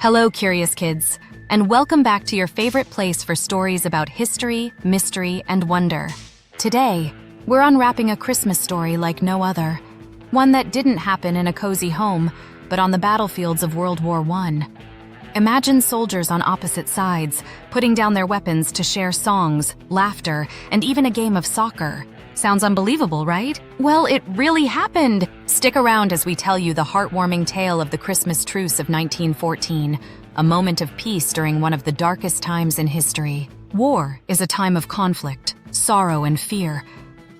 Hello, curious kids, and welcome back to your favorite place for stories about history, mystery, and wonder. Today, we're unwrapping a Christmas story like no other. One that didn't happen in a cozy home, but on the battlefields of World War I. Imagine soldiers on opposite sides, putting down their weapons to share songs, laughter, and even a game of soccer. Sounds unbelievable, right? Well, it really happened! Stick around as we tell you the heartwarming tale of the Christmas Truce of 1914, a moment of peace during one of the darkest times in history. War is a time of conflict, sorrow, and fear.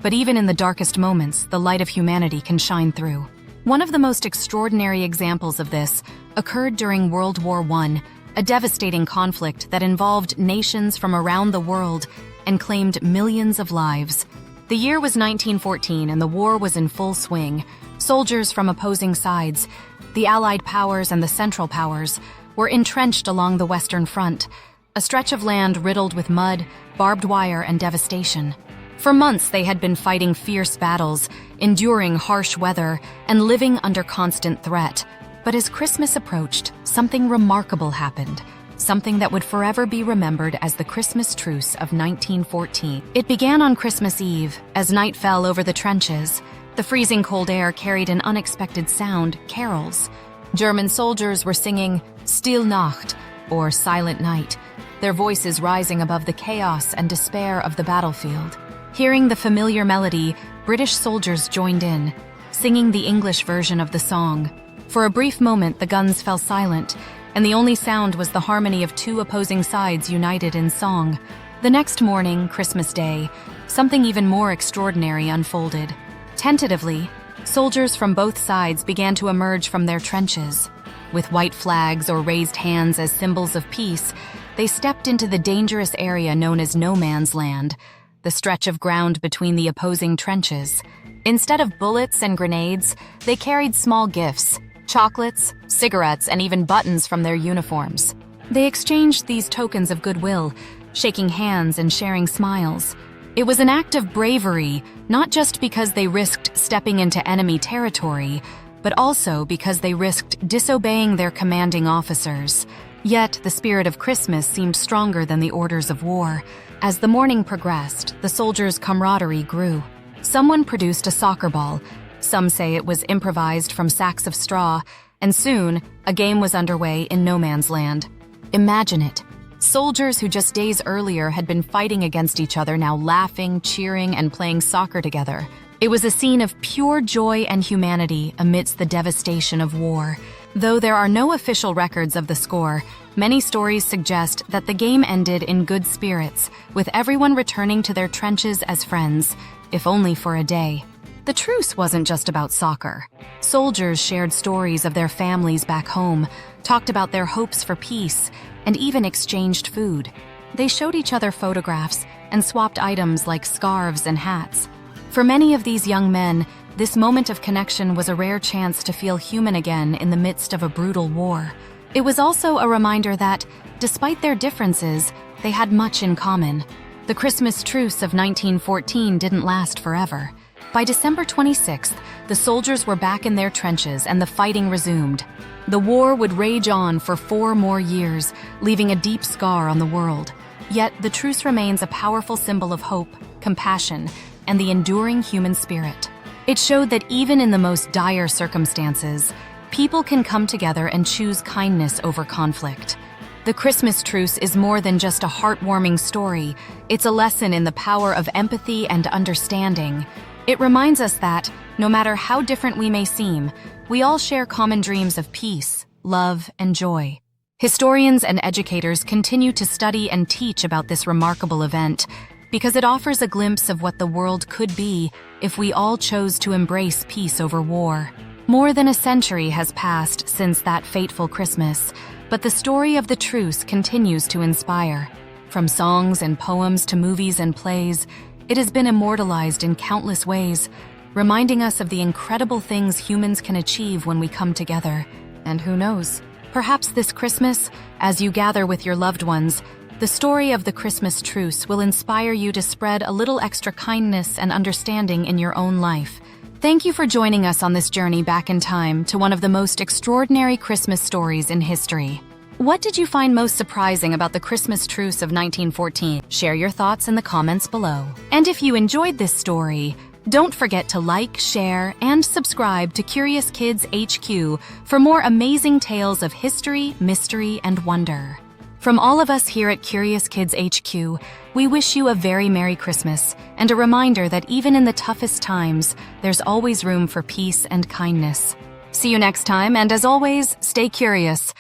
But even in the darkest moments, the light of humanity can shine through. One of the most extraordinary examples of this occurred during World War I, a devastating conflict that involved nations from around the world and claimed millions of lives. The year was 1914 and the war was in full swing. Soldiers from opposing sides, the Allied powers and the Central Powers, were entrenched along the Western Front, a stretch of land riddled with mud, barbed wire, and devastation. For months, they had been fighting fierce battles, enduring harsh weather, and living under constant threat. But as Christmas approached, something remarkable happened. Something that would forever be remembered as the Christmas Truce of 1914. It began on Christmas Eve, as night fell over the trenches. The freezing cold air carried an unexpected sound, carols. German soldiers were singing Stille Nacht, or Silent Night, their voices rising above the chaos and despair of the battlefield. Hearing the familiar melody, British soldiers joined in, singing the English version of the song. For a brief moment, the guns fell silent, and the only sound was the harmony of two opposing sides united in song. The next morning, Christmas Day, something even more extraordinary unfolded. Tentatively, soldiers from both sides began to emerge from their trenches. With white flags or raised hands as symbols of peace, they stepped into the dangerous area known as No Man's Land, the stretch of ground between the opposing trenches. Instead of bullets and grenades, they carried small gifts, chocolates, cigarettes, and even buttons from their uniforms. They exchanged these tokens of goodwill, shaking hands and sharing smiles. It was an act of bravery, not just because they risked stepping into enemy territory, but also because they risked disobeying their commanding officers. Yet, the spirit of Christmas seemed stronger than the orders of war. As the morning progressed, the soldiers' camaraderie grew. Someone produced a soccer ball. Some say it was improvised from sacks of straw, and soon, a game was underway in No Man's Land. Imagine it. Soldiers who just days earlier had been fighting against each other now laughing, cheering, and playing soccer together. It was a scene of pure joy and humanity amidst the devastation of war. Though there are no official records of the score, many stories suggest that the game ended in good spirits, with everyone returning to their trenches as friends, if only for a day. The truce wasn't just about soccer. Soldiers shared stories of their families back home, talked about their hopes for peace, and even exchanged food. They showed each other photographs and swapped items like scarves and hats. For many of these young men, this moment of connection was a rare chance to feel human again in the midst of a brutal war. It was also a reminder that, despite their differences, they had much in common. The Christmas Truce of 1914 didn't last forever. By December 26th, the soldiers were back in their trenches and the fighting resumed. The war would rage on for 4 more years, leaving a deep scar on the world. Yet, the truce remains a powerful symbol of hope, compassion, and the enduring human spirit. It showed that even in the most dire circumstances, people can come together and choose kindness over conflict. The Christmas Truce is more than just a heartwarming story. It's a lesson in the power of empathy and understanding. It reminds us that, no matter how different we may seem, we all share common dreams of peace, love, and joy. Historians and educators continue to study and teach about this remarkable event because it offers a glimpse of what the world could be if we all chose to embrace peace over war. More than a century has passed since that fateful Christmas, but the story of the truce continues to inspire. From songs and poems to movies and plays, it has been immortalized in countless ways, reminding us of the incredible things humans can achieve when we come together. And who knows, perhaps this Christmas, as you gather with your loved ones, the story of the Christmas Truce will inspire you to spread a little extra kindness and understanding in your own life. Thank you for joining us on this journey back in time to one of the most extraordinary Christmas stories in history. What did you find most surprising about the Christmas Truce of 1914? Share your thoughts in the comments below. And if you enjoyed this story, don't forget to like, share, and subscribe to Curious Kids HQ for more amazing tales of history, mystery, and wonder. From all of us here at Curious Kids HQ, we wish you a very Merry Christmas and a reminder that even in the toughest times, there's always room for peace and kindness. See you next time, and as always, stay curious.